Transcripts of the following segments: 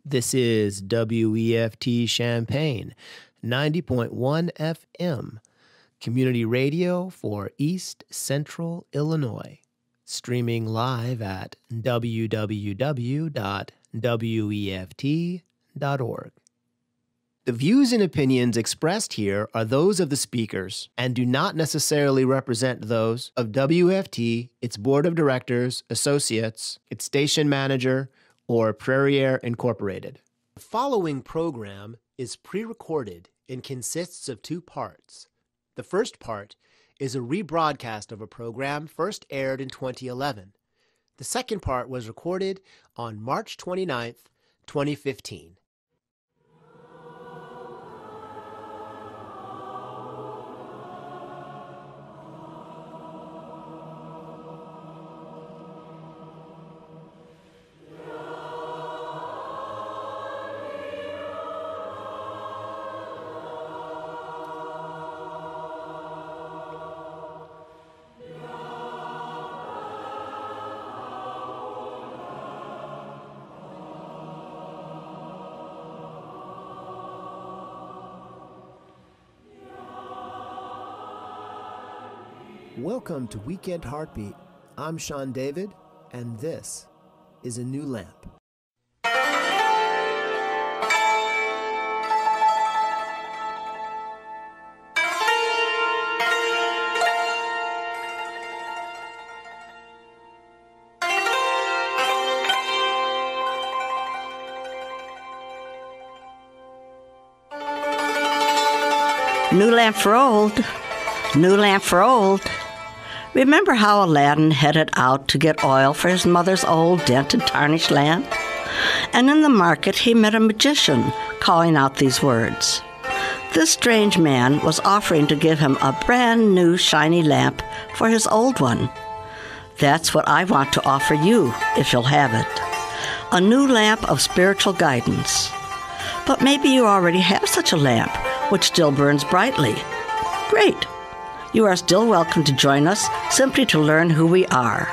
This is WEFT Champaign, 90.1 FM, community radio for East Central Illinois. Streaming live at www.weft.org. The views and opinions expressed here are those of the speakers and do not necessarily represent those of WFT, its board of directors, associates, its station manager, or Prairie Air Incorporated. The following program is pre-recorded and consists of two parts. The first part is a rebroadcast of a program first aired in 2011. The second part was recorded on March 29th, 2015. Welcome to Weekend Heartbeat. I'm Sean David, and this is a new lamp. New lamp for old. New lamp for old. Remember how Aladdin headed out to get oil for his mother's old dented, tarnished lamp? And in the market he met a magician calling out these words. This strange man was offering to give him a brand new shiny lamp for his old one. That's what I want to offer you, if you'll have it. A new lamp of spiritual guidance. But maybe you already have such a lamp, which still burns brightly. Great. You are still welcome to join us simply to learn who we are.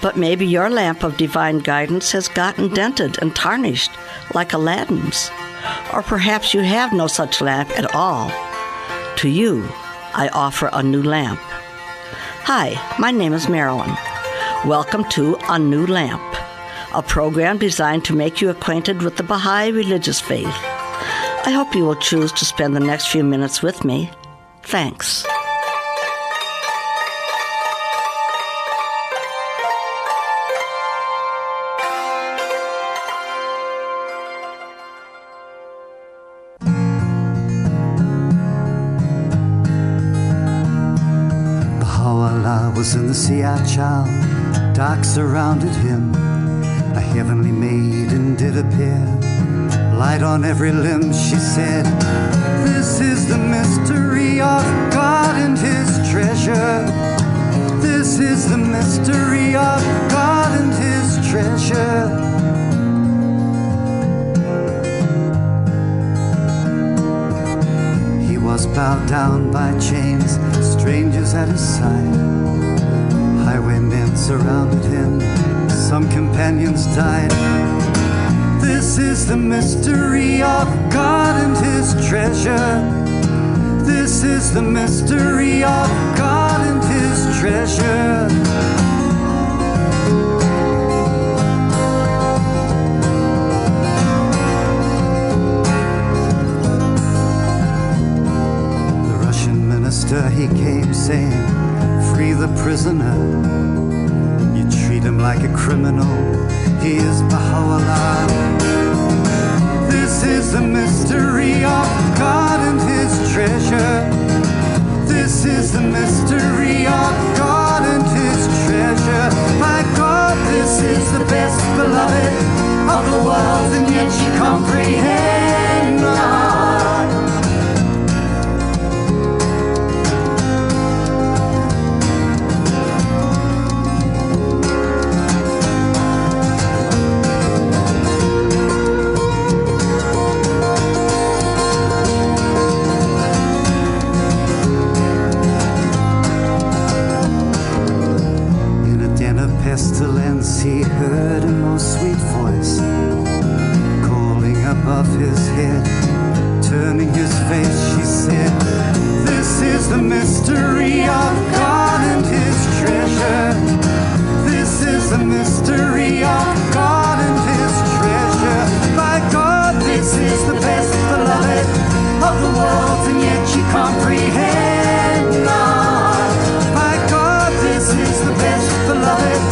But maybe your lamp of divine guidance has gotten dented and tarnished like Aladdin's. Or perhaps you have no such lamp at all. To you, I offer a new lamp. Hi, my name is Marilyn. Welcome to A New Lamp, a program designed to make you acquainted with the Baha'i religious faith. I hope you will choose to spend the next few minutes with me. Thanks. Was in the sea, our child, dark surrounded him. A heavenly maiden did appear, light on every limb. She said, this is the mystery of God and his treasure. This is the mystery of God and his treasure. He was bowed down by chains, strangers at his side. Highwaymen surrounded him, some companions died. This is the mystery of God and his treasure. This is the mystery of God and his treasure. The Russian minister, he came saying, free the prisoner. You treat him like a criminal. He is Baha'u'llah. This is the mystery of God and his treasure. This is the mystery of God and his treasure. My God, this is the best beloved of the world, and yet you comprehend not. Pestilence, he heard a most sweet voice, of his head. Turning his face, she said, "This is the mystery of God and his treasure. This is the mystery of God and his treasure. By God, this is the best beloved of the world, and yet you comprehend not. By God, this is the best beloved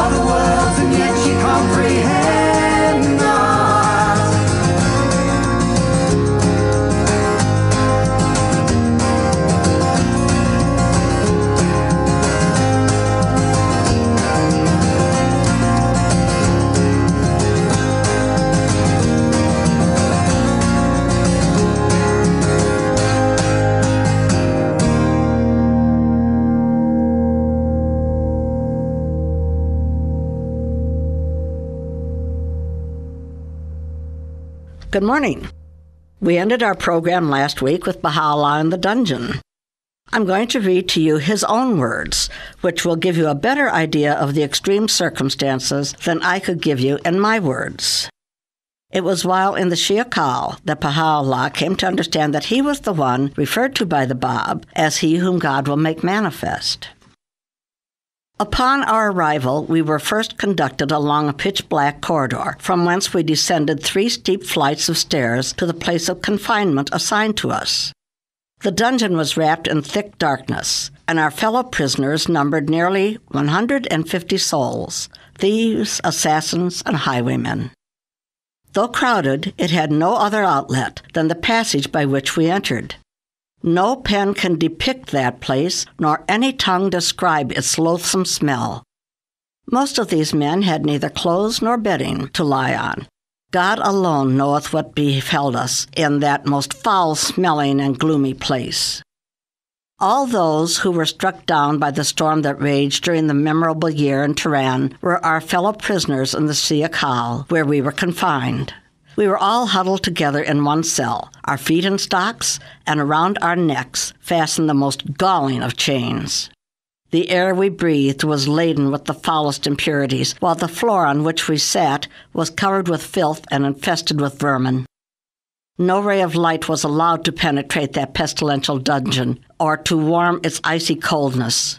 of the world, and yet you comprehend not." Good morning. We ended our program last week with Baha'u'llah in the dungeon. I'm going to read to you his own words, which will give you a better idea of the extreme circumstances than I could give you in my words. It was while in the Shia Kal that Baha'u'llah came to understand that he was the one referred to by the Bab as he whom God will make manifest. Upon our arrival, we were first conducted along a pitch-black corridor, from whence we descended 3 steep flights of stairs to the place of confinement assigned to us. The dungeon was wrapped in thick darkness, and our fellow prisoners numbered nearly 150 souls, thieves, assassins, and highwaymen. Though crowded, it had no other outlet than the passage by which we entered. No pen can depict that place, nor any tongue describe its loathsome smell. Most of these men had neither clothes nor bedding to lie on. God alone knoweth what befell us in that most foul-smelling and gloomy place. All those who were struck down by the storm that raged during the memorable year in Tehran were our fellow prisoners in the Shia Kal, where we were confined. We were all huddled together in one cell, our feet in stocks, and around our necks fastened the most galling of chains. The air we breathed was laden with the foulest impurities, while the floor on which we sat was covered with filth and infested with vermin. No ray of light was allowed to penetrate that pestilential dungeon, or to warm its icy coldness.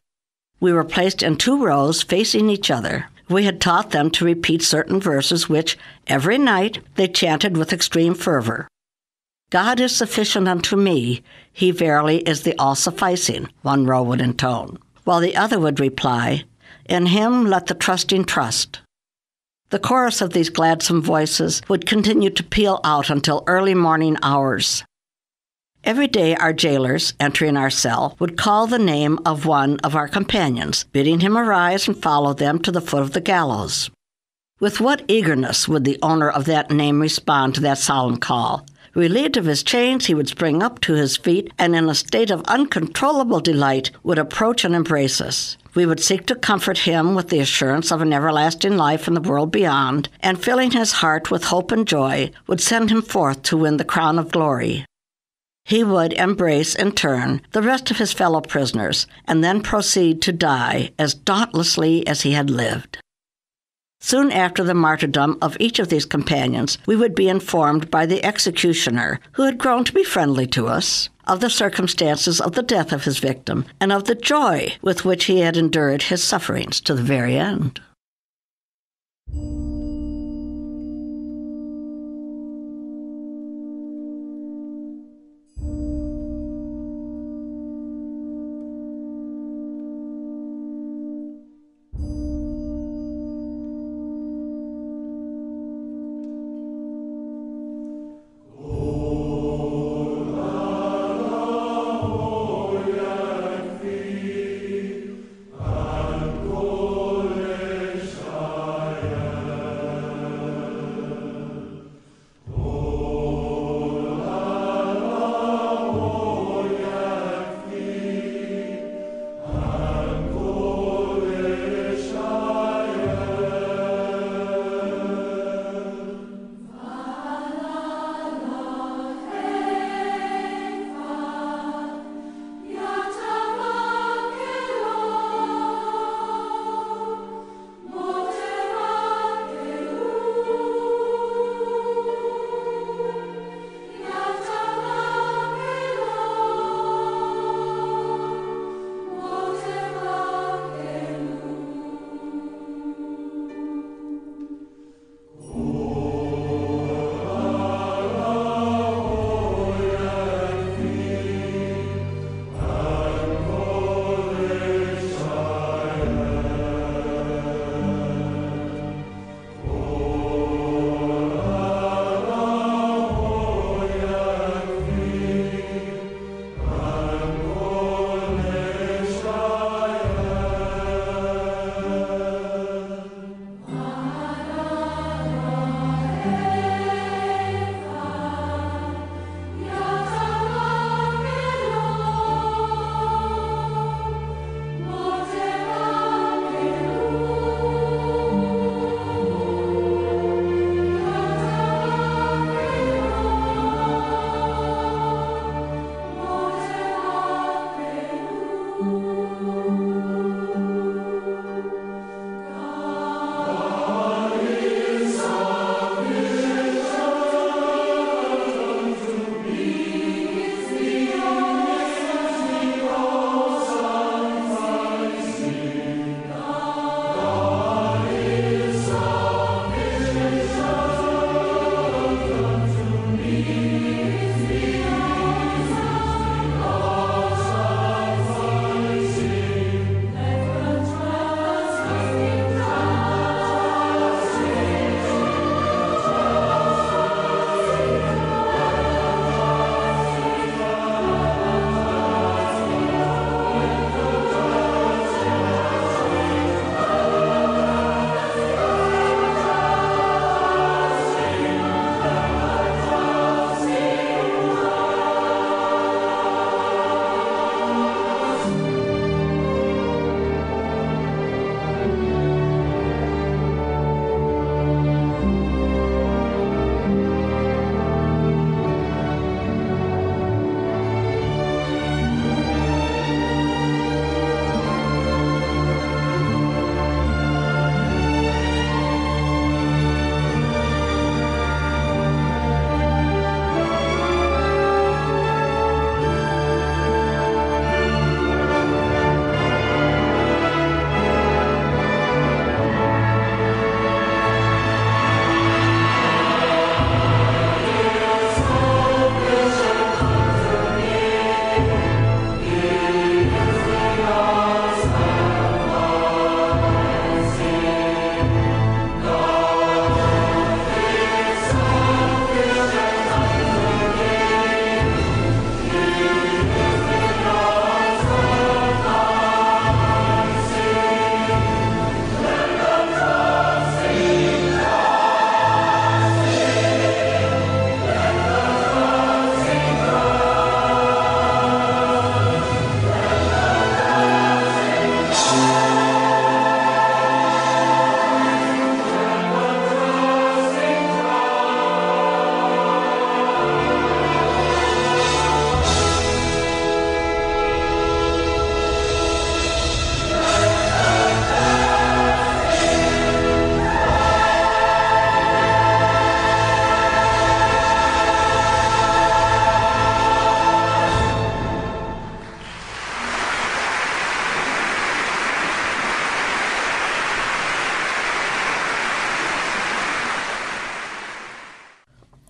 We were placed in 2 rows facing each other. We had taught them to repeat certain verses which, every night, they chanted with extreme fervor. "God is sufficient unto me, he verily is the all-sufficing," one row would intone, while the other would reply, "In him let the trusting trust." The chorus of these gladsome voices would continue to peal out until early morning hours. Every day our jailers, entering our cell, would call the name of one of our companions, bidding him arise and follow them to the foot of the gallows. With what eagerness would the owner of that name respond to that solemn call! Relieved of his chains, he would spring up to his feet, and in a state of uncontrollable delight would approach and embrace us. We would seek to comfort him with the assurance of an everlasting life in the world beyond, and filling his heart with hope and joy, would send him forth to win the crown of glory. He would embrace, in turn, the rest of his fellow prisoners, and then proceed to die as dauntlessly as he had lived. Soon after the martyrdom of each of these companions, we would be informed by the executioner, who had grown to be friendly to us, of the circumstances of the death of his victim, and of the joy with which he had endured his sufferings to the very end.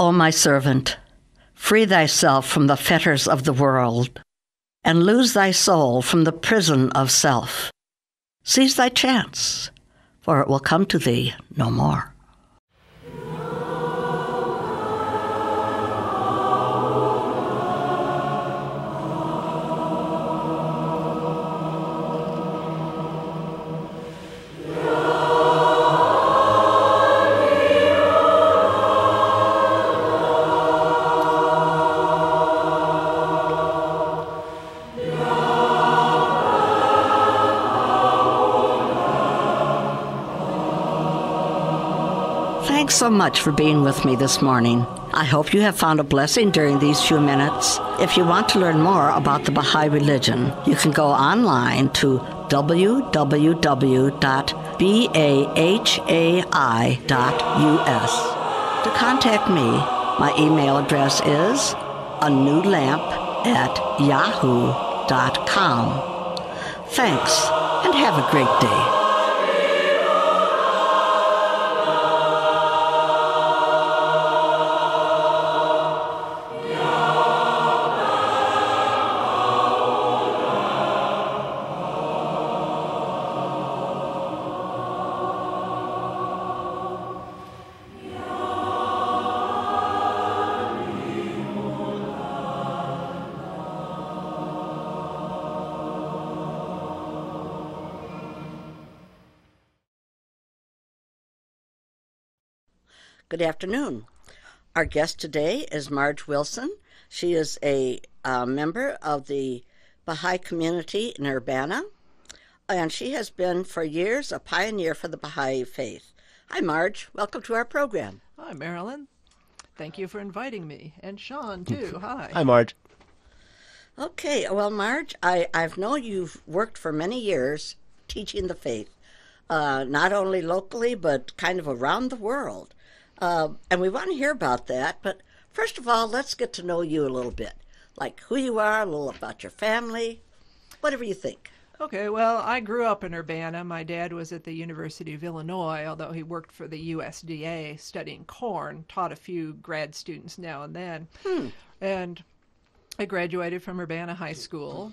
O my servant, free thyself from the fetters of the world, and loose thy soul from the prison of self. Seize thy chance, for it will come to thee no more. Thanks so much for being with me this morning. I hope you have found a blessing during these few minutes. If you want to learn more about the Baha'i religion, you can go online to www.bahai.us. To contact me, my email address is newlamp@yahoo.com. Thanks, and have a great day. Good afternoon. Our guest today is Marge Wilson. She is a member of the Baha'i community in Urbana, and she has been for years a pioneer for the Baha'i faith. Hi, Marge. Welcome to our program. Hi, Marilyn. Thank you for inviting me. And Sean, too. Hi. Hi, Marge. Okay. Well, Marge, I've known you've worked for many years teaching the faith, not only locally, but kind of around the world. And we want to hear about that. But first of all, let's get to know you a little bit, like who you are, a little about your family, whatever you think. Okay, well, I grew up in Urbana. My dad was at the University of Illinois, although he worked for the USDA studying corn, taught a few grad students now and then. And I graduated from Urbana High School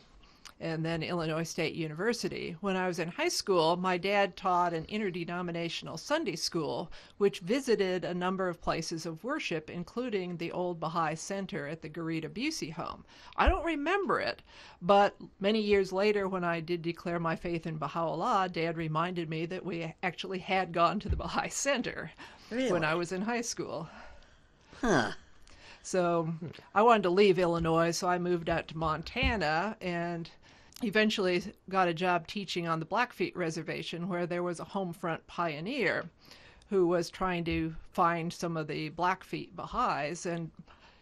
and then Illinois State University. When I was in high school, my dad taught an interdenominational Sunday school, which visited a number of places of worship, including the old Baha'i Center at the Garita Busey home. I don't remember it, but many years later, when I did declare my faith in Baha'u'llah, Dad reminded me that we actually had gone to the Baha'i Center when I was in high school. Huh. So I wanted to leave Illinois, so I moved out to Montana and eventually got a job teaching on the Blackfeet Reservation, where there was a Homefront pioneer who was trying to find some of the Blackfeet Baha'is, and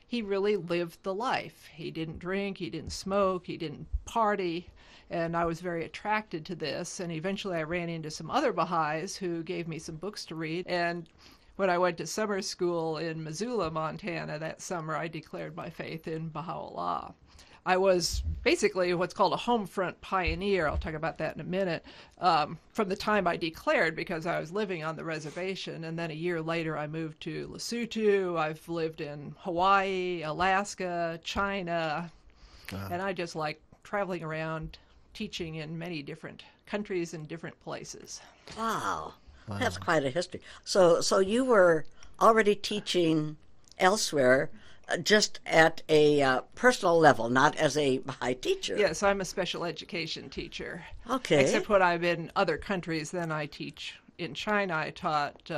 he really lived the life. He didn't drink, he didn't smoke, he didn't party, and I was very attracted to this. And eventually I ran into some other Baha'is who gave me some books to read, and when I went to summer school in Missoula, Montana that summer, I declared my faith in Baha'u'llah. I was basically what's called a Homefront pioneer. I'll talk about that in a minute. From the time I declared, because I was living on the reservation, and then a year later I moved to Lesotho. I've lived in Hawaii, Alaska, China, and I just like traveling around, teaching in many different countries and different places. Wow. That's quite a history. So you were already teaching elsewhere, just at a personal level, not as a Baha'i teacher. Yes, I'm a special education teacher. Okay. Except when I'm in other countries, then I teach. In China, I taught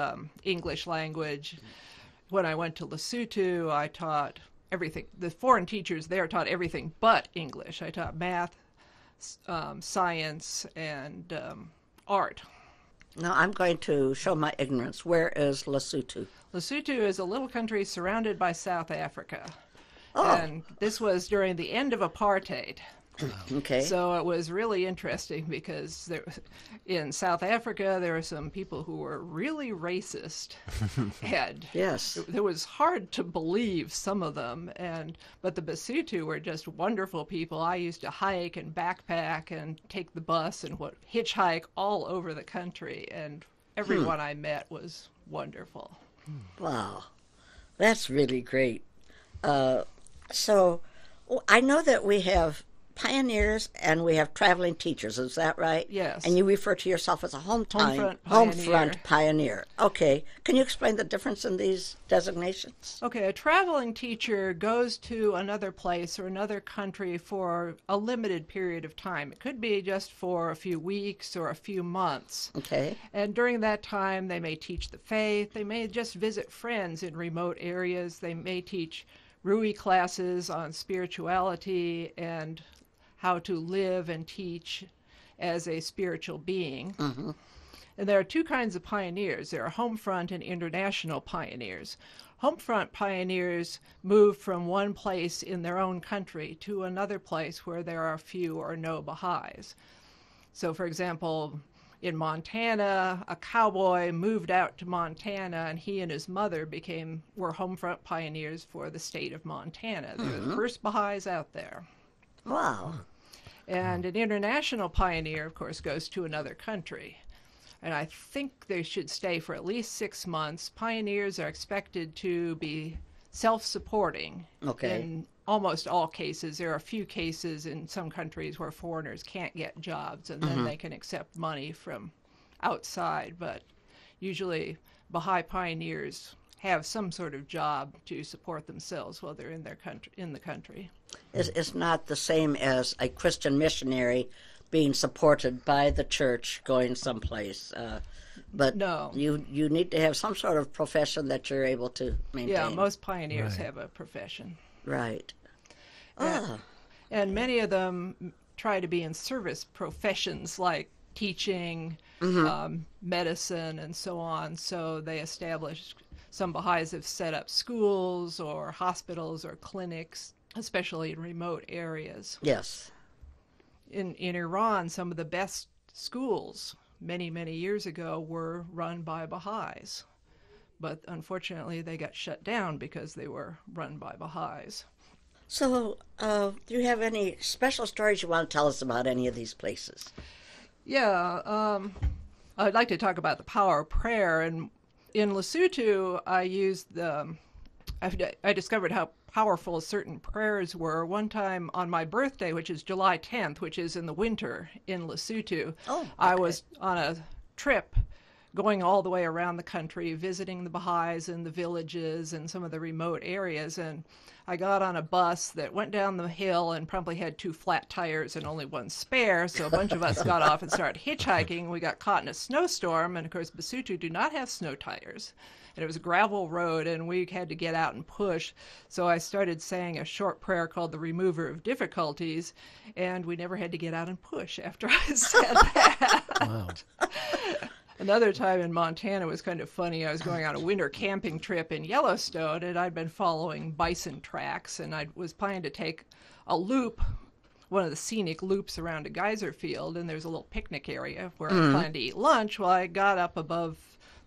English language. When I went to Lesotho, I taught everything. The foreign teachers there taught everything but English. I taught math, science, and art. Now I'm going to show my ignorance. Where is Lesotho? Lesotho is a little country surrounded by South Africa. Oh. And this was during the end of apartheid. Okay. So it was really interesting because in South Africa, there were some people who were really racist. And yes. It was hard to believe, some of them. But the Basotho were just wonderful people. I used to hike and backpack and take the bus and hitchhike all over the country. And everyone I met was wonderful. Wow. That's really great. So I know that we have pioneers and we have traveling teachers. Is that right? Yes. And you refer to yourself as a home Homefront front pioneer. Okay. Can you explain the difference in these designations? Okay, a traveling teacher goes to another place or another country for a limited period of time. It could be just for a few weeks or a few months. Okay. And during that time, they may teach the faith. They may just visit friends in remote areas. They may teach RUI classes on spirituality and how to live and teach as a spiritual being. Mm-hmm. And there are two kinds of pioneers. There are homefront and international pioneers. Homefront pioneers move from one place in their own country to another place where there are few or no Baha'is. So, for example, in Montana, a cowboy moved out to Montana, and he and his mother were homefront pioneers for the state of Montana. They were the first Baha'is out there. Wow. And an international pioneer, of course, goes to another country. And I think they should stay for at least 6 months. Pioneers are expected to be self-supporting. Okay. In almost all cases. There are a few cases in some countries where foreigners can't get jobs, and then they can accept money from outside. But usually Baha'i pioneers have some sort of job to support themselves while they're in the country. It's not the same as a Christian missionary being supported by the church going someplace. But no. You need to have some sort of profession that you're able to maintain. Yeah, most pioneers have a profession. Right. And many of them try to be in service professions like teaching, medicine, and so on. So they establish, some Baha'is have set up schools or hospitals or clinics, especially in remote areas. Yes. In Iran, some of the best schools many, many years ago were run by Baha'is. But unfortunately, they got shut down because they were run by Baha'is. So, do you have any special stories you want to tell us about any of these places? Yeah, I'd like to talk about the power of prayer. And in Lesotho, I discovered how powerful certain prayers were. One time on my birthday, which is July 10th, which is in the winter in Lesotho, I was on a trip going all the way around the country, visiting the Baha'is in the villages and some of the remote areas. And I got on a bus that went down the hill and promptly had 2 flat tires and only 1 spare. So a bunch of us got off and started hitchhiking. We got caught in a snowstorm. And of course, Lesotho do not have snow tires. And it was a gravel road, and we had to get out and push. So I started saying a short prayer called the Remover of Difficulties, and we never had to get out and push after I said that. Wow. Another time in Montana was kind of funny. I was going on a winter camping trip in Yellowstone, and I'd been following bison tracks, and I was planning to take a loop, one of the scenic loops around a geyser field, and there's a little picnic area where I planned to eat lunch. Well, I got up above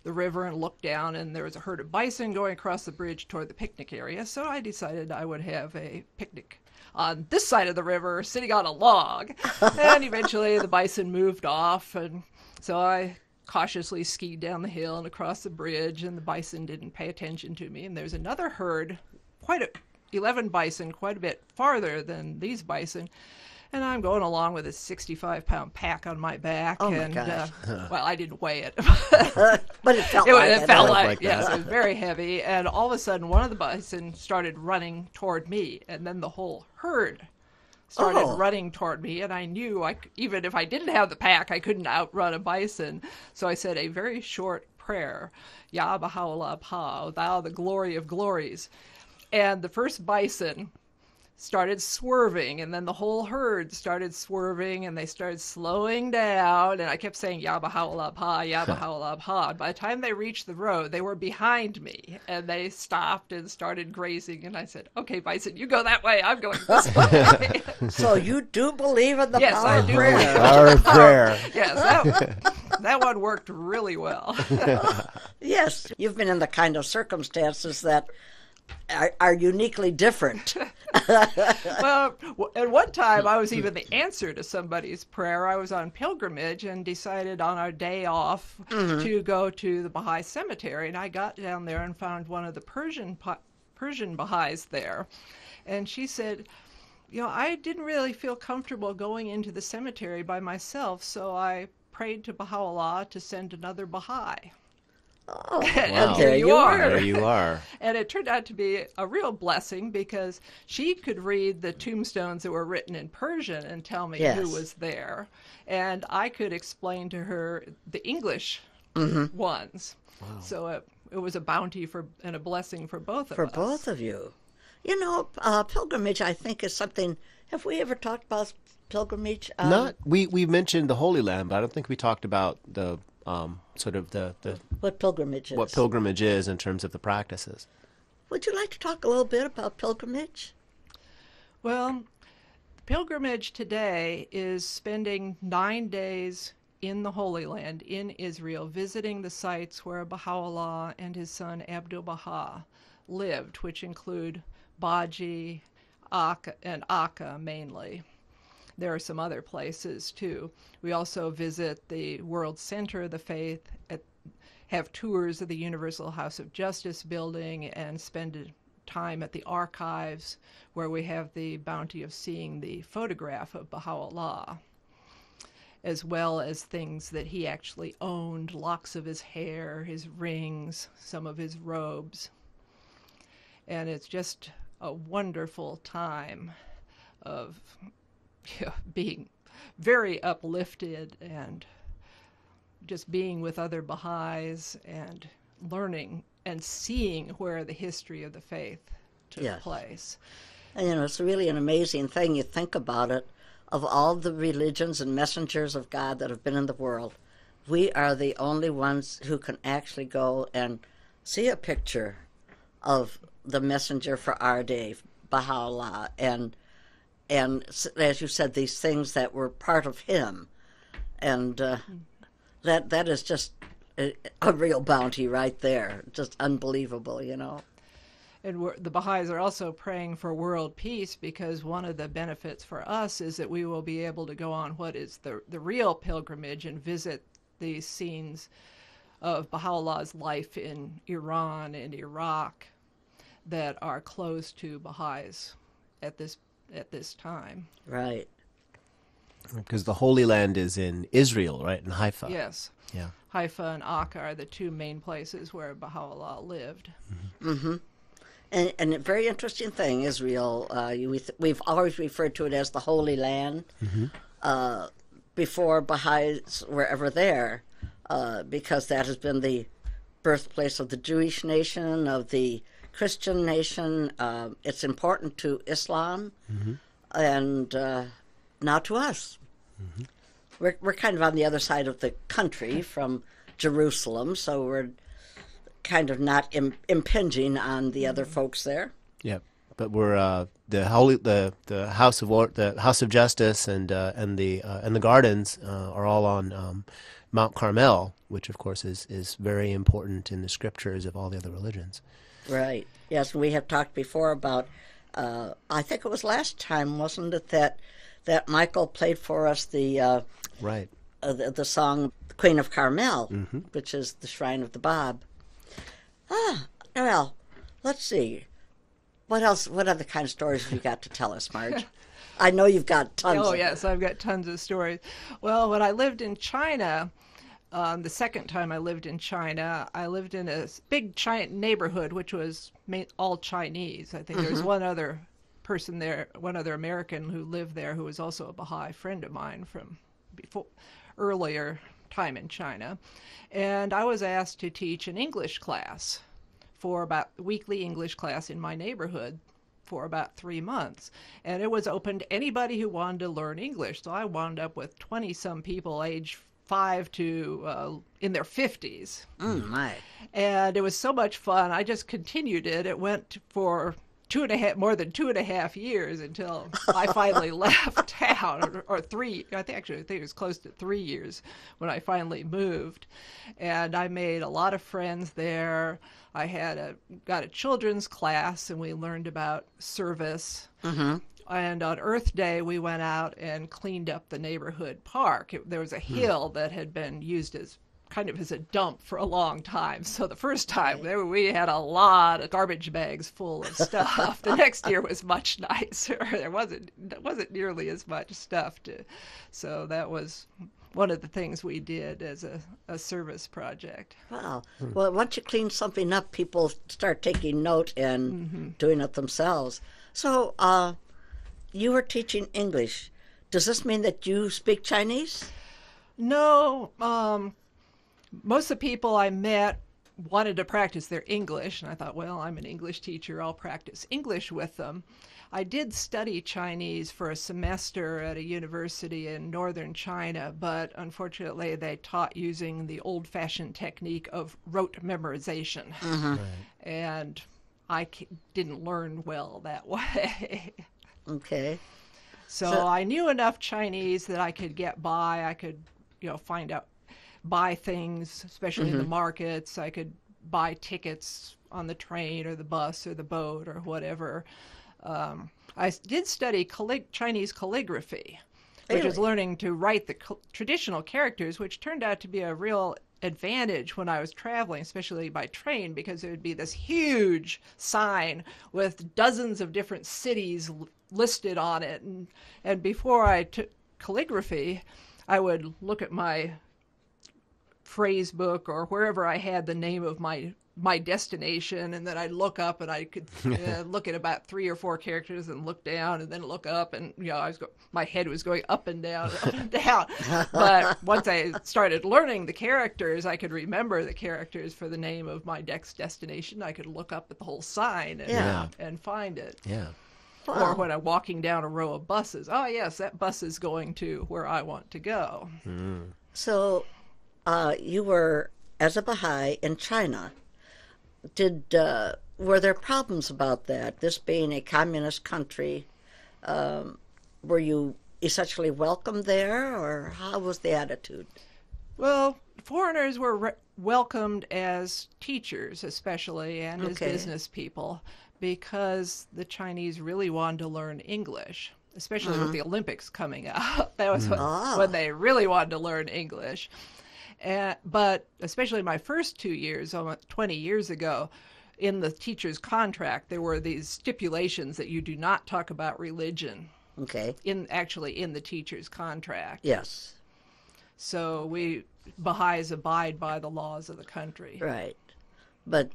the river and looked down, and there was a herd of bison going across the bridge toward the picnic area, so I decided I would have a picnic on this side of the river, sitting on a log. And eventually the bison moved off, and so I cautiously skied down the hill and across the bridge, and the bison didn't pay attention to me. And there's another herd, 11 bison, quite a bit farther than these bison. And I'm going along with a 65-pound pack on my back. Oh, my and, gosh. well, I didn't weigh it. But it felt like It felt like that. yes, it was very heavy. And all of a sudden, one of the bison started running toward me. And then the whole herd started running toward me. And I knew even if I didn't have the pack, I couldn't outrun a bison. So I said a very short prayer, Ya Baha'u'llah Pa, thou the glory of glories. And the first bison started swerving, and then the whole herd started swerving, and they started slowing down, and I kept saying, Ya Baha'u'llah Pa, Ya Baha'u'llah Pa. By the time they reached the road, they were behind me, and they stopped and started grazing, and I said, okay, bison, you go that way, I'm going this way. So you do believe in the Yes, power I of do prayer? believe. Power of prayer. Yes, that one worked really well. Yes, you've been in the kind of circumstances that are uniquely different. Well, at one time, I was even the answer to somebody's prayer. I was on pilgrimage and decided on our day off to go to the Baha'i cemetery. And I got down there and found one of the Persian Baha'is there. And she said, I didn't really feel comfortable going into the cemetery by myself, so I prayed to Baha'u'llah to send another Baha'i. Oh, And there you are. There you are. And it turned out to be a real blessing because she could read the tombstones that were written in Persian and tell me Yes. who was there. And I could explain to her the English ones. Wow. So it was a bounty and a blessing for both of us. For both of you. Pilgrimage, I think, is something. Have we ever talked about pilgrimage? We mentioned the Holy Land, but I don't think we talked about the sort of the what pilgrimage is. what pilgrimage is in terms of the practices. Would you like to talk a little bit about pilgrimage? Well, pilgrimage today is spending 9 days in the Holy Land, in Israel, visiting the sites where Baha'u'llah and his son Abdu'l-Baha lived, which include Baji, and Akka mainly. There are some other places too. We also visit the World Center of the Faith, have tours of the Universal House of Justice building, and spend time at the archives where we have the bounty of seeing the photograph of Baha'u'llah, as well as things that he actually owned, locks of his hair, his rings, some of his robes. And it's just a wonderful time of being very uplifted and just being with other Baha'is and learning and seeing where the history of the faith took place. And it's really an amazing thing. You think about it, of all the religions and messengers of God that have been in the world, we are the only ones who can actually go and see a picture of the messenger for our day, Baha'u'llah, and as you said, these things that were part of him, and that is just a real bounty right there, just unbelievable, And the Baha'is are also praying for world peace, because one of the benefits for us is that we will be able to go on what is the real pilgrimage and visit these scenes of Baha'u'llah's life in Iran and Iraq that are close to Baha'is at this time. Right. Because the Holy Land is in Israel, right? In Haifa. Yes. Yeah. Haifa and Akka are the two main places where Baha'u'llah lived. Mm-hmm. And a very interesting thing, Israel, we've always referred to it as the Holy Land before Baha'is were ever there, because that has been the birthplace of the Jewish nation, of the Christian nation. It's important to Islam, and now to us. We're kind of on the other side of the country from Jerusalem, so we're kind of not impinging on the other folks there. Yeah, but we're the House of Justice and the gardens are all on Mount Carmel, which of course is very important in the scriptures of all the other religions. Right. Yes, we have talked before about. I think it was last time, wasn't it, that Michael played for us the right the song "Queen of Carmel," which is the Shrine of the Bab. Well, let's see. What else? What other kind of stories have you got to tell us, Marge? I know you've got tons. Oh, yes, I've got tons of stories. Well, when I lived in China, the second time I lived in China, I lived in a big neighborhood, which was all Chinese. I think there was one other person there, one other American who lived there, who was also a Baha'i friend of mine from earlier time in China. And I was asked to teach an English class weekly English class in my neighborhood for about 3 months. And it was open to anybody who wanted to learn English. So I wound up with 20-some people age 5 to in their 50s. My. And it was so much fun. I just continued it. It went for more than 2.5 years until I finally left town, or 3. I think it was close to 3 years when I finally moved, and I made a lot of friends there. I got a children's class, and we learned about service. Mm-hmm. And on Earth Day, we went out and cleaned up the neighborhood park. There was a hill that had been used as kind of as a dump for a long time. So the first time we had a lot of garbage bags full of stuff. The next year was much nicer. There wasn't nearly as much stuff so that was one of the things we did as a service project. Wow. Well, once you clean something up, people start taking note and doing it themselves. So you were teaching English. Does this mean that you speak Chinese? No. Most of the people I met wanted to practice their English, and I thought, well, I'm an English teacher, I'll practice English with them. I did study Chinese for a semester at a university in northern China, but unfortunately they taught using the old-fashioned technique of rote memorization. Mm-hmm. Right. And I didn't learn well that way. Okay. So I knew enough Chinese that I could get by. I could, find out, buy things, especially in the markets. I could buy tickets on the train or the bus or the boat or whatever. I did study Chinese calligraphy, which is learning to write the traditional characters, which turned out to be a real advantage when I was traveling, especially by train, because there would be this huge sign with dozens of different cities listed on it. And before I took calligraphy, I would look at my phrase book or wherever I had the name of my destination, and then I'd look up and I could look at about 3 or 4 characters and look down and then look up, and my head was going up and down, up and down. But once I started learning the characters, I could remember the characters for the name of my next destination. I could look up at the whole sign and find it. Yeah. Wow. Or when I'm walking down a row of buses, oh yes, that bus is going to where I want to go. Mm. So you were, as a Baha'i, in China. Were there problems about that? This being a communist country, were you essentially welcome there, or how was the attitude? Well, foreigners were welcomed as teachers, especially, and as business people, because the Chinese really wanted to learn English, especially with the Olympics coming up. That was when they really wanted to learn English. But especially my first 2 years, almost 20 years ago, in the teacher's contract, there were these stipulations that you do not talk about religion. Okay. In the teacher's contract. Yes. So we Baha'is abide by the laws of the country. Right. But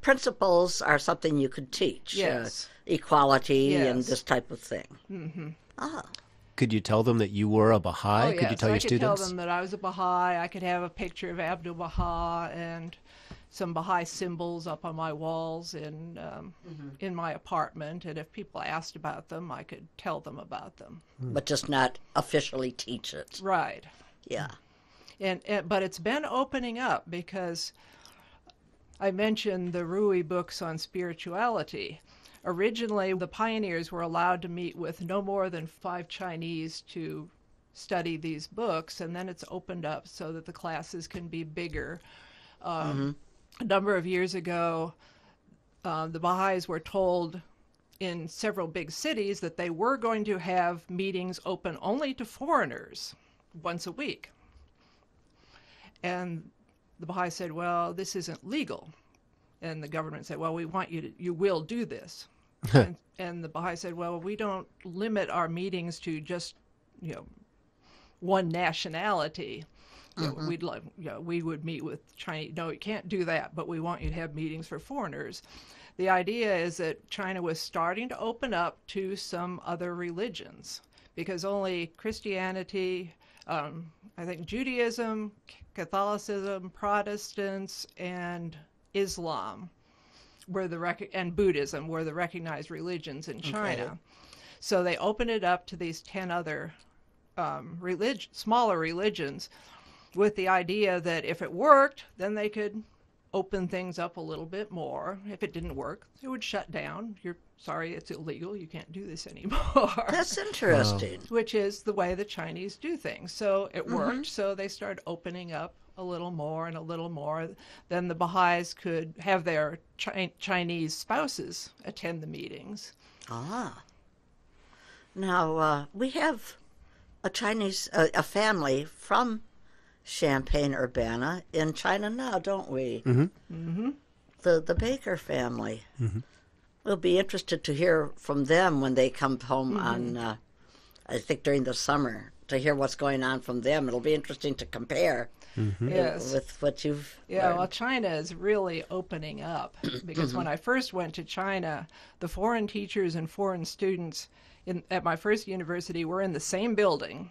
principles are something you could teach. Yes. Equality and this type of thing. Mm-hmm. Ah. Could you tell them that you were a Baha'i? Oh, yes. Could you tell your students? I could tell them that I was a Baha'i. I could have a picture of Abdu'l-Baha and some Baha'i symbols up on my walls in my apartment. And if people asked about them, I could tell them about them. But just not officially teach it. Right. Yeah. But it's been opening up, because I mentioned the Rui books on spirituality. Originally, the pioneers were allowed to meet with no more than 5 Chinese to study these books, and then it's opened up so that the classes can be bigger. A number of years ago, the Baha'is were told in several big cities that they were going to have meetings open only to foreigners once a week. And the Baha'is said, well, this isn't legal. And the government said, well, we want you will do this. and the Baha'i said, well, we don't limit our meetings to just, one nationality. We would meet with Chinese. No, you can't do that, but we want you to have meetings for foreigners. The idea is that China was starting to open up to some other religions, because only Christianity, I think Judaism, Catholicism, Protestants, and Islam and Buddhism were the recognized religions in China. Okay. So they opened it up to these 10 other smaller religions, with the idea that if it worked, then they could open things up a little bit more. If it didn't work, it would shut down. You're sorry, it's illegal. You can't do this anymore. That's interesting. Which is the way the Chinese do things. So it worked. So they started opening up a little more and a little more. Then the Baha'is could have their Chinese spouses attend the meetings. Ah. Now, we have a Chinese, a family from Champaign-Urbana in China now, don't we? The Baker family. We'll be interested to hear from them when they come home on, I think during the summer, to hear what's going on from them. It'll be interesting to compare Yes. with what you've Yeah, learned. well, China is really opening up because when I first went to China, the foreign teachers and foreign students at my first university were in the same building.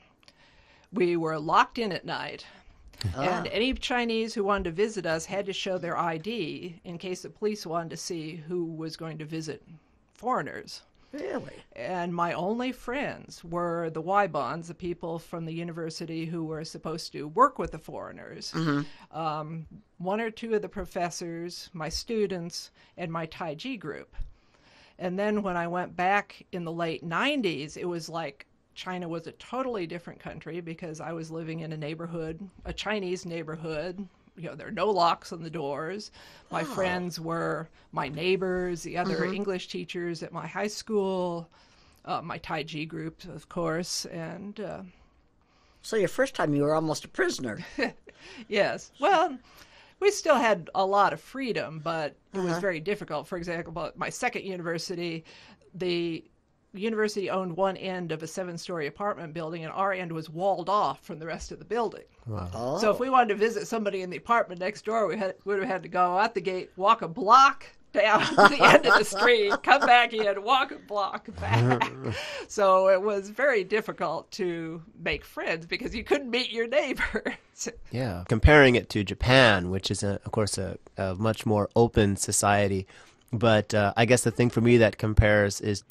We were locked in at night. And any Chinese who wanted to visit us had to show their ID in case the police wanted to see who was going to visit foreigners. Really? And my only friends were the Y-bonds, the people from the university who were supposed to work with the foreigners. One or two of the professors, my students, and my Taiji group. And then when I went back in the late 90s, it was like China was a totally different country because I was living in a neighborhood, a Chinese neighborhood. You know, there are no locks on the doors. My friends were my neighbors, the other English teachers at my high school, my Taiji group, of course, and So your first time you were almost a prisoner. yes. Well, we still had a lot of freedom, but it was very difficult. For example, at my second university, the university owned one end of a 7-story apartment building, and our end was walled off from the rest of the building. Oh. So if we wanted to visit somebody in the apartment next door, we would have had to go out the gate, walk a block down to the end of the street, come back in, walk a block back. So it was very difficult to make friends because you couldn't meet your neighbors. Yeah, comparing it to Japan, which is, of course, a much more open society. But I guess the thing for me that compares is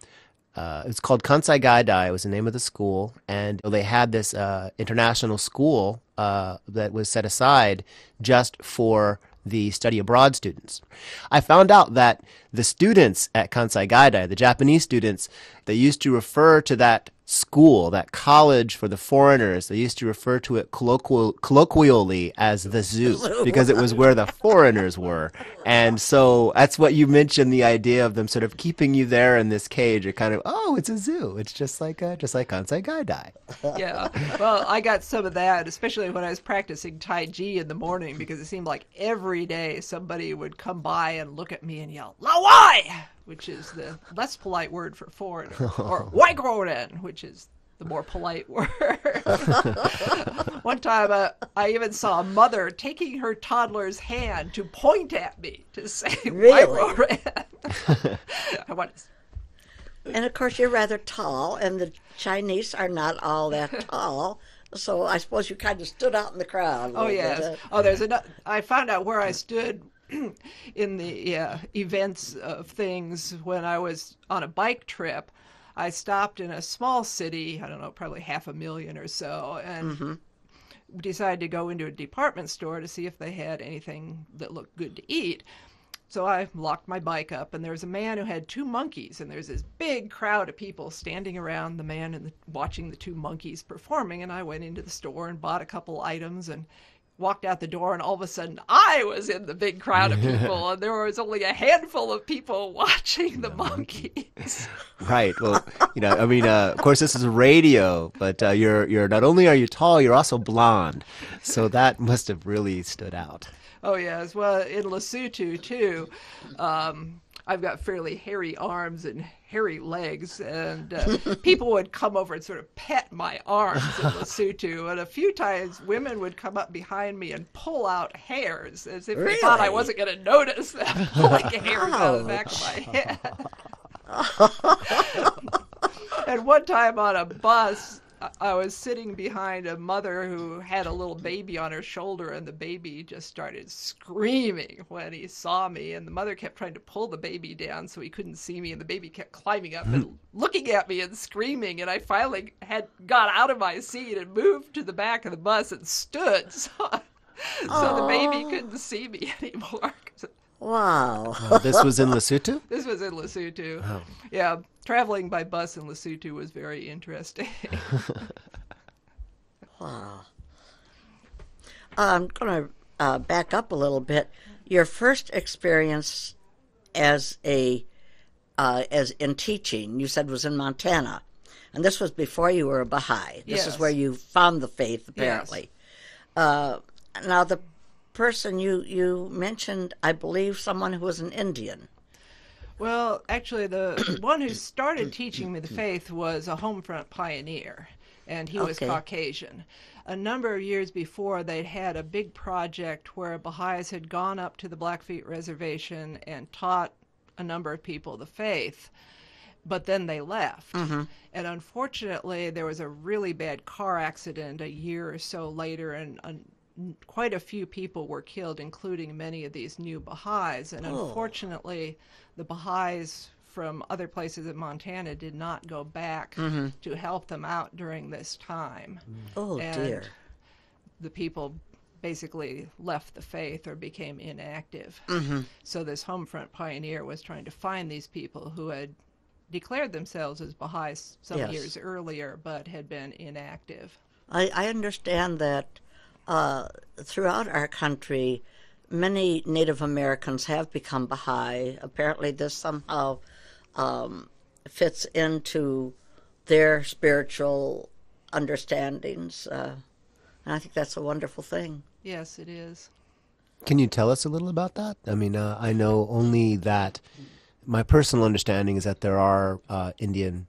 it's called Kansai Gaidai. It was the name of the school. And they had this international school that was set aside just for the study abroad students. I found out that the students at Kansai Gaidai, the Japanese students, they used to refer to that school, that college for the foreigners, they used to refer to it colloquially as the zoo because it was where the foreigners were. And so that's what you mentioned, the idea of them sort of keeping you there in this cage. You're kind of, oh, it's a zoo. It's just like Kansai Gaidai. Yeah. Well, I got some of that, especially when I was practicing Taiji in the morning, because it seemed like every day somebody would come by and look at me and yell, "Lawai!" which is the less polite word for foreigner, or Waigoren, which is the more polite word. One time, I even saw a mother taking her toddler's hand to point at me to say, Really? Waigoren. I want to... And of course, you're rather tall, and the Chinese are not all that tall. So I suppose you kind of stood out in the crowd. Oh, yes. Oh, there's another. I found out where I stood in the events of things when I was on a bike trip. I stopped in a small city, I don't know, probably 500,000 or so, and decided to go into a department store to see if they had anything that looked good to eat. So I locked my bike up, and there was a man who had 2 monkeys, and there's this big crowd of people standing around the man and watching the 2 monkeys performing, and I went into the store and bought a couple items and walked out the door, and all of a sudden I was in the big crowd of people, and there was only a handful of people watching the monkeys. Right. Well, I mean, of course, this is radio, but you're not only are you tall, you're also blonde, so that must have really stood out. Oh, yes. Well, in Lesotho, too, I've got fairly hairy arms and hairy legs, and people would come over and sort of pet my arms in Lesotho, and a few times women would come up behind me and pull out hairs as if they thought I wasn't going to notice them pulling hairs out of the back of my head. And one time on a bus, I was sitting behind a mother who had a little baby on her shoulder, and the baby just started screaming when he saw me, and the mother kept trying to pull the baby down so he couldn't see me, and the baby kept climbing up and looking at me and screaming, and I finally got out of my seat and moved to the back of the bus and stood so So the baby couldn't see me anymore. Wow. This was in Lesotho? This was in Lesotho. Oh. Yeah, traveling by bus in Lesotho was very interesting. Wow. I'm going to back up a little bit. Your first experience as in teaching, you said was in Montana, and this was before you were a Baha'i. This is Yes. where you found the faith, apparently. Yes. Now, the person you mentioned, I believe, someone who was an Indian. Well, actually, the one who started teaching me the faith was a homefront pioneer, and he was Okay. Caucasian. A number of years before, they'd had a big project where Baha'is had gone up to the Blackfeet Reservation and taught a number of people the faith, but then they left. And unfortunately, there was a really bad car accident a year or so later, and quite a few people were killed, including many of these new Baha'is. And unfortunately, the Baha'is from other places in Montana did not go back to help them out during this time. Oh, And dear. the people basically left the faith or became inactive. So this homefront pioneer was trying to find these people who had declared themselves as Baha'is some Yes. years earlier but had been inactive. I understand that throughout our country, many Native Americans have become Baha'i. Apparently, this somehow fits into their spiritual understandings. And I think that's a wonderful thing. Yes, it is. Can you tell us a little about that? I mean, I know only that my personal understanding is that there are Indian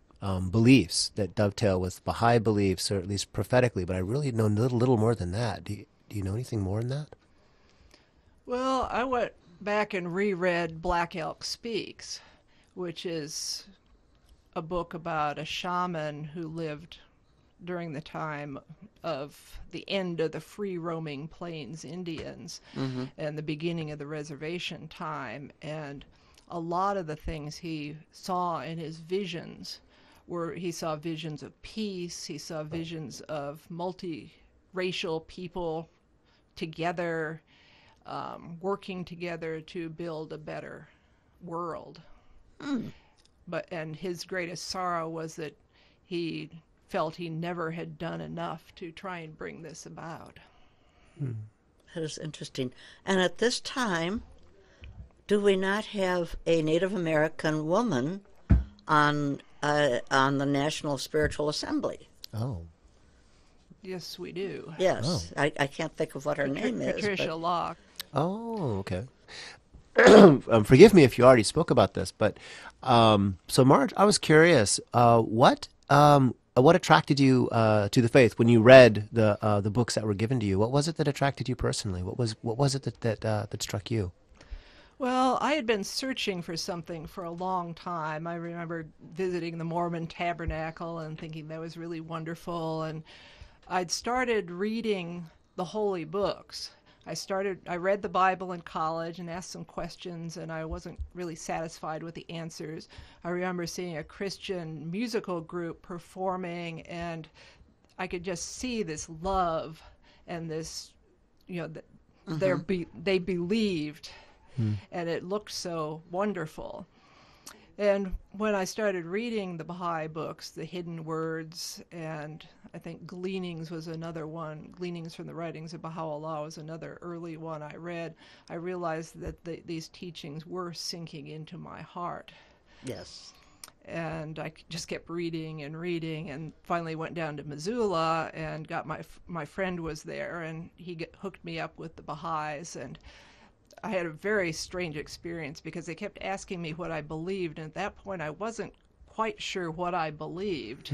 beliefs that dovetail with Baha'i beliefs, or at least prophetically, but I really know little more than that. Do you know anything more than that? Well, I went back and reread Black Elk Speaks, which is a book about a shaman who lived during the time of the end of the free-roaming Plains Indians and the beginning of the reservation time. And a lot of the things he saw in his visions were, he saw visions of peace, he saw visions of multiracial people together, working together to build a better world. And his greatest sorrow was that he felt he never had done enough to try and bring this about. That is interesting. And at this time, do we not have a Native American woman on the National Spiritual Assembly? Oh. Yes, we do. Yes. I can't think of what her name is. Patricia but- Locke. Oh, okay. Forgive me if you already spoke about this, but so Marge, I was curious. What attracted you to the faith when you read the books that were given to you? What was it that attracted you personally? What was it that struck you? Well, I had been searching for something for a long time. I remember visiting the Mormon Tabernacle and thinking that was really wonderful. And I'd started reading the holy books. I read the Bible in college and asked some questions, and I wasn't really satisfied with the answers. I remember seeing a Christian musical group performing, and I could just see this love and this, they believed, and it looked so wonderful. And when I started reading the Baha'i books, the Hidden Words, and I think Gleanings was another one, Gleanings from the Writings of Baha'u'llah was another early one I read, I realized that these teachings were sinking into my heart. Yes. And I just kept reading, and finally went down to Missoula and got my friend was there, and he hooked me up with the Baha'is, and I had a very strange experience because they kept asking me what I believed, and at that point I wasn't quite sure what I believed.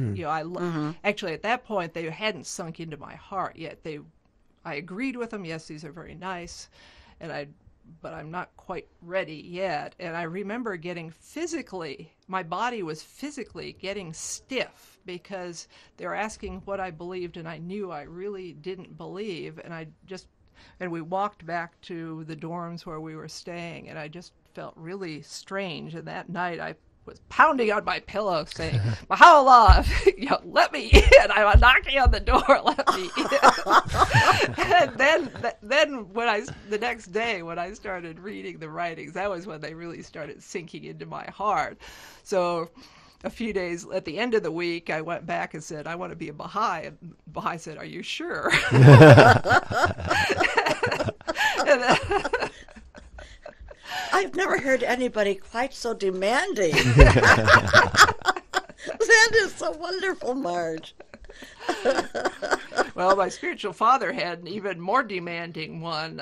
Actually, at that point they hadn't sunk into my heart yet. I agreed with them. Yes, these are very nice, but I'm not quite ready yet. And I remember my body was physically getting stiff because they were asking what I believed, and I knew I really didn't believe, and we walked back to the dorms where we were staying, and I just felt really strange. And that night I was pounding on my pillow saying, Baha'u'llah, let me in. I'm knocking on the door, let me in. And then the next day when I started reading the writings, that was when they really started sinking into my heart. So a few days at the end of the week, I went back and said, I want to be a Baha'i. And Baha'i said, are you sure? And then, I've never heard anybody quite so demanding. That is so wonderful, Marge. well, my spiritual father had an even more demanding one.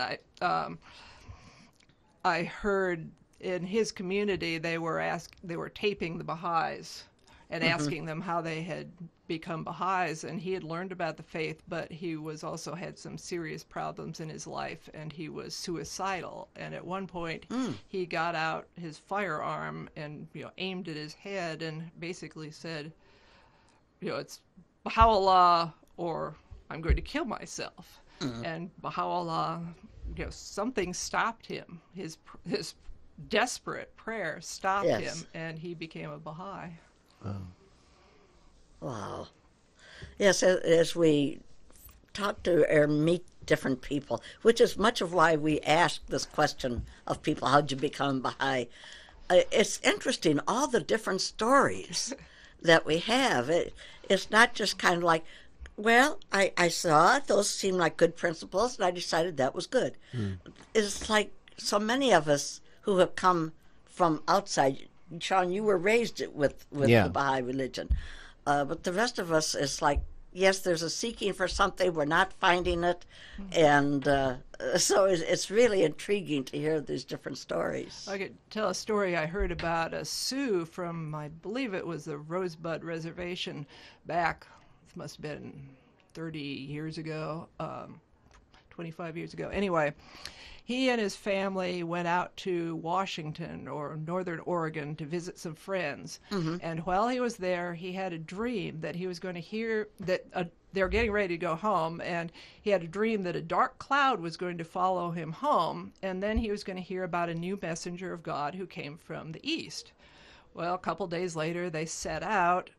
I heard in his community they were taping the Baha'is and asking them how they had become Baha'is, and he had learned about the faith, but he was also had some serious problems in his life, and he was suicidal. And at one point, he got out his firearm and aimed at his head and basically said, it's Baha'u'llah or I'm going to kill myself. And Baha'u'llah, something stopped him. His desperate prayer stopped him, and he became a Baha'i. Wow. Yes, as we talk to or meet different people, which is much of why we ask this question of people, how'd you become Baha'i? It's interesting, all the different stories that we have. It's not just kind of like, well, I saw it, those seemed like good principles, and I decided that was good. It's like so many of us who have come from outside. Sean, you were raised with the Baha'i religion. But the rest of us is like, yes, there's a seeking for something, we're not finding it, and so it's really intriguing to hear these different stories. I could tell a story I heard about a Sioux from, I believe it was the Rosebud Reservation back, it must have been 30 years ago, 25 years ago. Anyway, he and his family went out to Washington or Northern Oregon to visit some friends. And while he was there, he had a dream that he was going to hear that they were getting ready to go home, and he had a dream that a dark cloud was going to follow him home, and then he was going to hear about a new messenger of God who came from the east. Well, a couple days later, they set out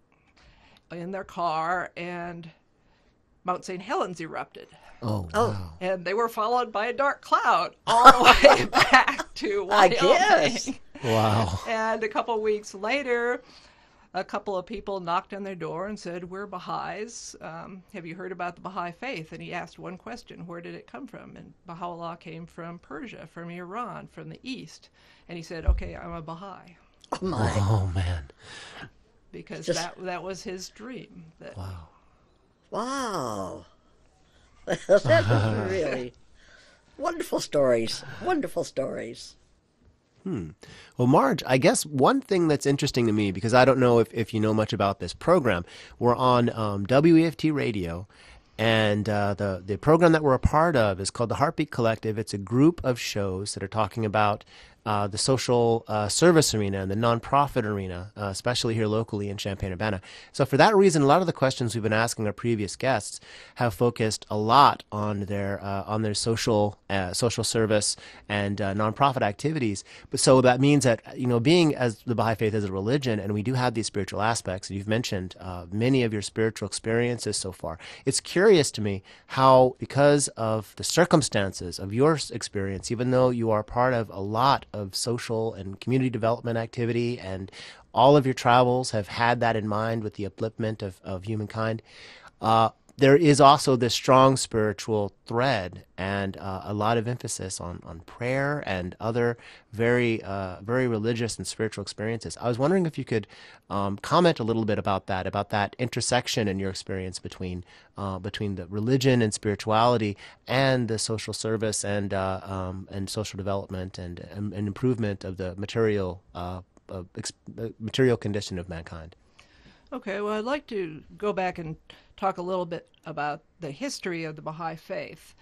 in their car, and Mount St. Helens erupted. Oh, wow. And they were followed by a dark cloud all the way back to Wyoming. I guess. Wow. And a couple weeks later, a couple of people knocked on their door and said, we're Baha'is. Have you heard about the Baha'i faith? And he asked one question, where did it come from? And Baha'u'llah came from Persia, from Iran, from the east. And he said, okay, I'm a Baha'i. Oh, my. Oh, man. Because that was his dream. Wow. Wow. That is really wonderful stories. Wonderful stories. Well, Marge, I guess one thing that's interesting to me, because I don't know if you know much about this program, we're on WEFT Radio, and the program that we're a part of is called the Heartbeat Collective. It's a group of shows that are talking about the social service arena and the nonprofit arena, especially here locally in Champaign-Urbana. So for that reason, a lot of the questions we've been asking our previous guests have focused a lot on their social service and nonprofit activities. But so that means that, being as the Baha'i faith is a religion, and we do have these spiritual aspects, and you've mentioned many of your spiritual experiences so far. It's curious to me how, because of the circumstances of your experience, even though you are part of a lot of social and community development activity, and all of your travels have had that in mind with the upliftment of humankind, there is also this strong spiritual thread and a lot of emphasis on prayer and other very religious and spiritual experiences. I was wondering if you could comment a little bit about that intersection in your experience between the religion and spirituality and the social service and social development and improvement of the material condition of mankind. Okay, well, I'd like to go back and talk a little bit about the history of the Baha'i faith,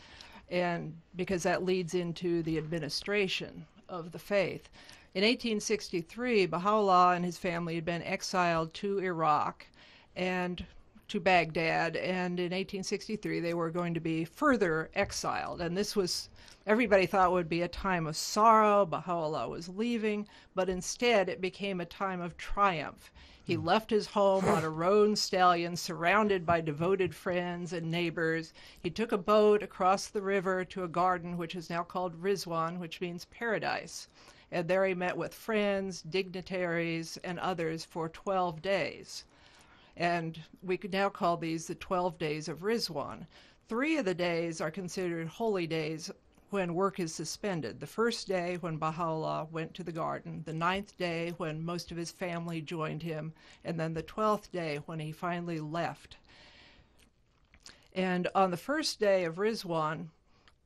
and because that leads into the administration of the faith. In 1863, Baha'u'llah and his family had been exiled to Iraq, and to Baghdad, and in 1863 they were going to be further exiled. And this was, everybody thought would be a time of sorrow. Baha'u'llah was leaving, but instead it became a time of triumph. He left his home on a roan stallion, surrounded by devoted friends and neighbors. He took a boat across the river to a garden which is now called Rizwan, which means paradise. And there he met with friends, dignitaries, and others for 12 days. And we could now call these the 12 days of Rizwan. 3 of the days are considered holy days when work is suspended. The first day when Baha'u'llah went to the garden, the 9th day when most of his family joined him, and then the 12th day when he finally left. And on the first day of Rizwan,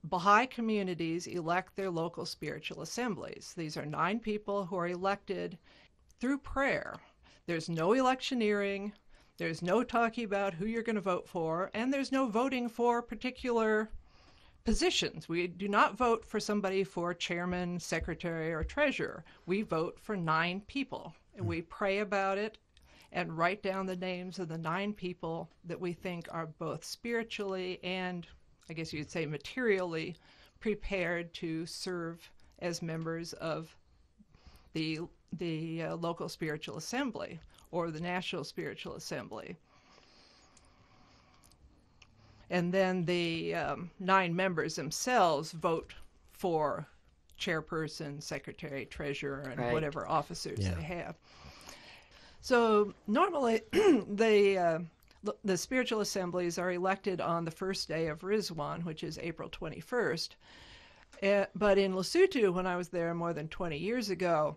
Baha'i communities elect their local spiritual assemblies. These are 9 people who are elected through prayer. There's no electioneering, there's no talking about who you're going to vote for, and there's no voting for particular positions. We do not vote for somebody for chairman, secretary, or treasurer. We vote for 9 people, and we pray about it and write down the names of the 9 people that we think are both spiritually and, I guess you'd say, materially prepared to serve as members of the local spiritual assembly or the National Spiritual Assembly. And then the 9 members themselves vote for chairperson, secretary, treasurer, and whatever officers they have. So normally the spiritual assemblies are elected on the first day of Rizwan, which is April 21st. But in Lesotho, when I was there more than 20 years ago,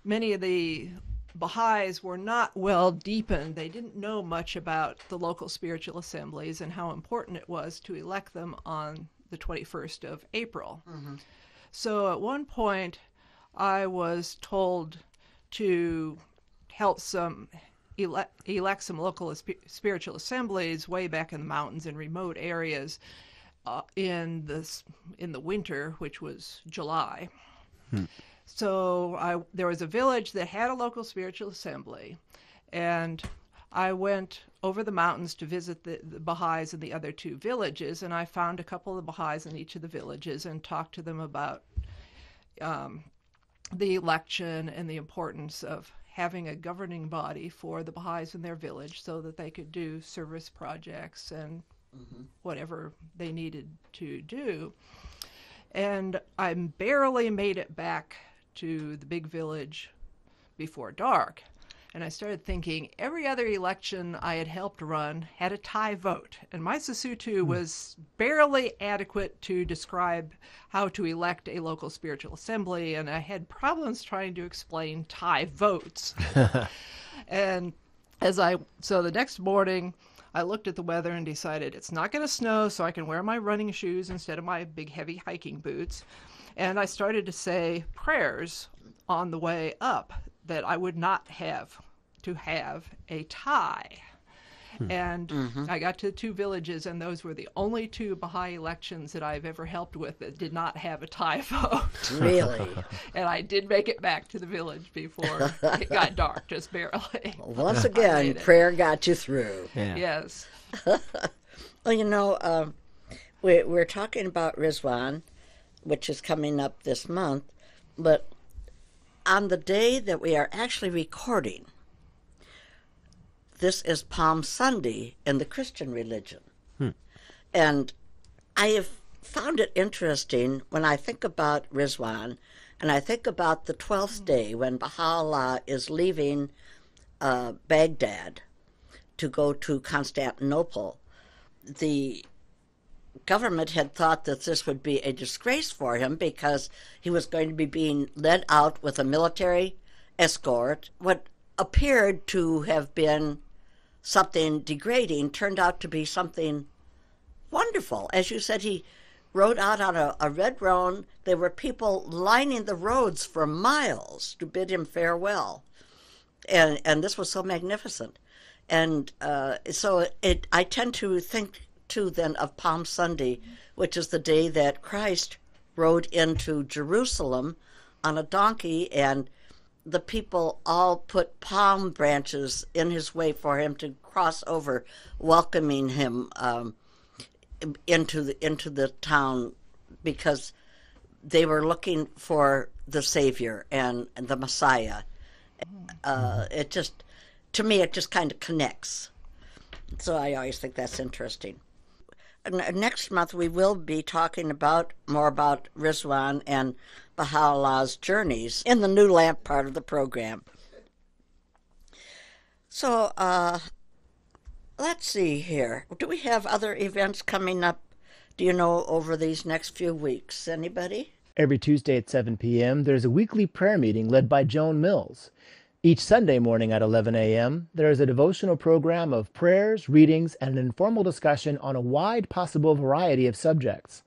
many of the Baha'is were not well deepened. They didn't know much about the local spiritual assemblies and how important it was to elect them on the 21st of April. Mm-hmm. So at one point, I was told to help elect some local spiritual assemblies way back in the mountains and remote areas in the winter, which was July. So there was a village that had a local spiritual assembly, and I went over the mountains to visit the Baha'is in the other 2 villages, and I found a couple of Baha'is in each of the villages and talked to them about the election and the importance of having a governing body for the Baha'is in their village so that they could do service projects and whatever they needed to do. And I barely made it back to the big village before dark. And I started thinking, every other election I had helped run had a tie vote. And my Sesotho was barely adequate to describe how to elect a local spiritual assembly, and I had problems trying to explain tie votes. And so the next morning, I looked at the weather and decided it's not going to snow, so I can wear my running shoes instead of my big heavy hiking boots. And I started to say prayers on the way up that I would not have to have a tie. And I got to 2 villages, and those were the only 2 Baha'i elections that I've ever helped with that did not have a tie vote. Really? And I did make it back to the village before it got dark, just barely. Once again, prayer got you through. Yeah. Yes. Well, we're talking about Rizwan, which is coming up this month, but on the day that we are actually recording, this is Palm Sunday in the Christian religion. And I have found it interesting when I think about Rizwan, and I think about the 12th day when Baha'u'llah is leaving Baghdad to go to Constantinople. The government had thought that this would be a disgrace for him because he was going to be being led out with a military escort. What appeared to have been something degrading turned out to be something wonderful. As you said, he rode out on a red roan. There were people lining the roads for miles to bid him farewell. And this was so magnificent. And so I tend to think, too, then of Palm Sunday, which is the day that Christ rode into Jerusalem on a donkey, and the people all put palm branches in his way for him to cross over, welcoming him into the town, because they were looking for the Savior and the Messiah. It just, to me, it just kind of connects. So I always think that's interesting. Next month we will be talking more about Rizwan and Baha'u'llah's journeys in the New Lamp part of the program. So let's see here. Do we have other events coming up, do you know, over these next few weeks? Anybody? Every Tuesday at 7 p.m., there's a weekly prayer meeting led by Joan Mills. Each Sunday morning at 11 a.m., there is a devotional program of prayers, readings, and an informal discussion on a wide possible variety of subjects.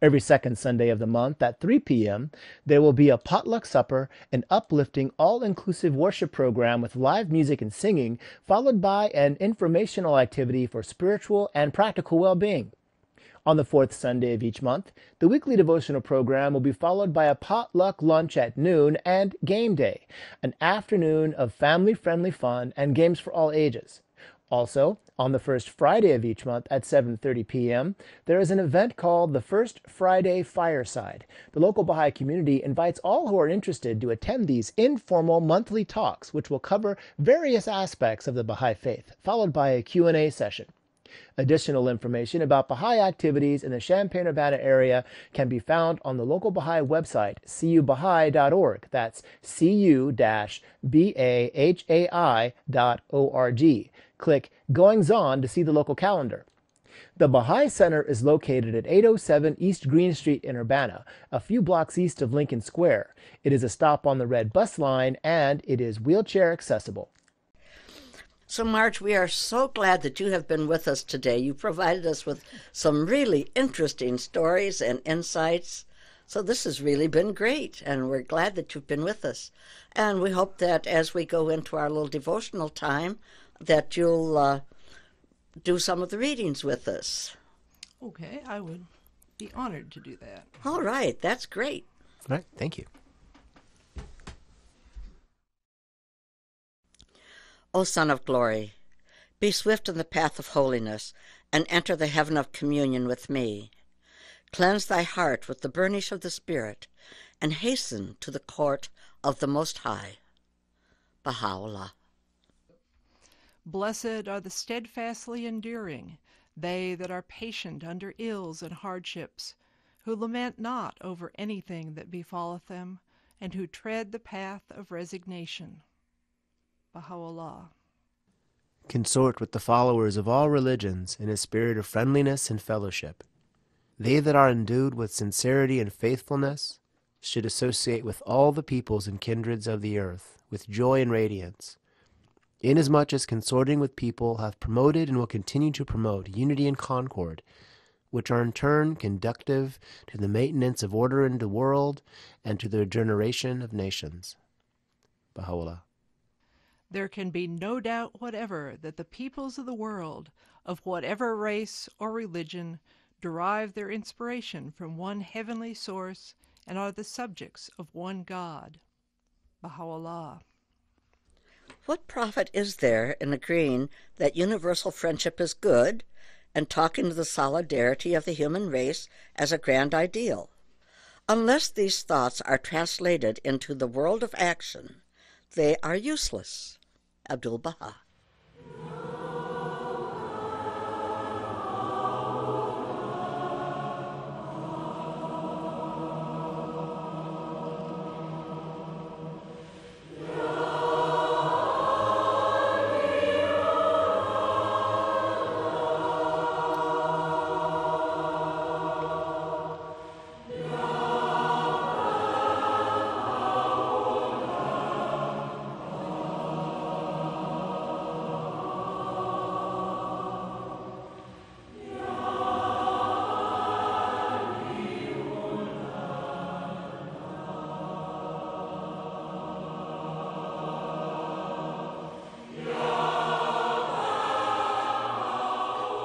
Every second Sunday of the month at 3 p.m., there will be a potluck supper, an uplifting, all-inclusive worship program with live music and singing, followed by an informational activity for spiritual and practical well-being. On the fourth Sunday of each month, the weekly devotional program will be followed by a potluck lunch at noon and game day, an afternoon of family-friendly fun and games for all ages. Also, on the first Friday of each month at 7:30 p.m., there is an event called the First Friday Fireside. The local Baha'i community invites all who are interested to attend these informal monthly talks, which will cover various aspects of the Baha'i faith, followed by a Q&A session. Additional information about Baha'i activities in the Champaign-Urbana area can be found on the local Baha'i website, cubahai.org. That's cu-bahai.org. Click Goings On to see the local calendar. The Baha'i Center is located at 807 East Green Street in Urbana, a few blocks east of Lincoln Square. It is a stop on the Red Bus Line, and it is wheelchair accessible. So, Marge, we are so glad that you have been with us today. You provided us with some really interesting stories and insights. So this has really been great, and we're glad that you've been with us. And we hope that as we go into our little devotional time, that you'll do some of the readings with us. Okay, I would be honored to do that. All right, that's great. All right, thank you. O Son of Glory, be swift in the path of holiness, and enter the heaven of communion with me. Cleanse thy heart with the burnish of the Spirit, and hasten to the court of the Most High. Baha'u'llah. Blessed are the steadfastly enduring, they that are patient under ills and hardships, who lament not over anything that befalleth them, and who tread the path of resignation. Baha'u'llah. Consort with the followers of all religions in a spirit of friendliness and fellowship. They that are endued with sincerity and faithfulness should associate with all the peoples and kindreds of the earth with joy and radiance, inasmuch as consorting with people have promoted and will continue to promote unity and concord, which are in turn conducive to the maintenance of order in the world and to the regeneration of nations. Baha'u'llah. There can be no doubt whatever that the peoples of the world, of whatever race or religion, derive their inspiration from one heavenly source and are the subjects of one God. Baha'u'llah. What profit is there in agreeing that universal friendship is good and talking of the solidarity of the human race as a grand ideal? Unless these thoughts are translated into the world of action, they are useless. Abdu'l-Baha.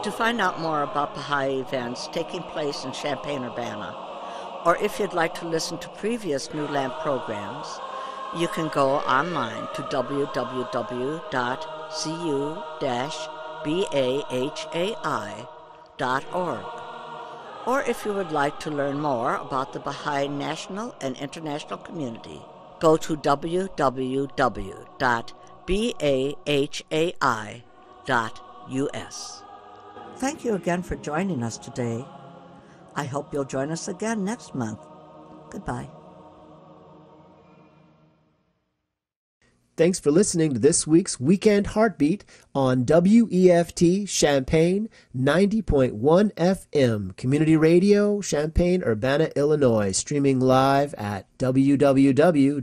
To find out more about Baha'i events taking place in Champaign-Urbana, or if you'd like to listen to previous New Lamp programs, You can go online to www.cu-bahai.org. Or if you would like to learn more about the Baha'i national and international community, go to www.bahai.us. Thank you again for joining us today. I hope you'll join us again next month. Goodbye. Thanks for listening to this week's Weekend Heartbeat on WEFT Champaign 90.1 FM, Community Radio, Champaign-Urbana, Illinois, streaming live at www.weft.org.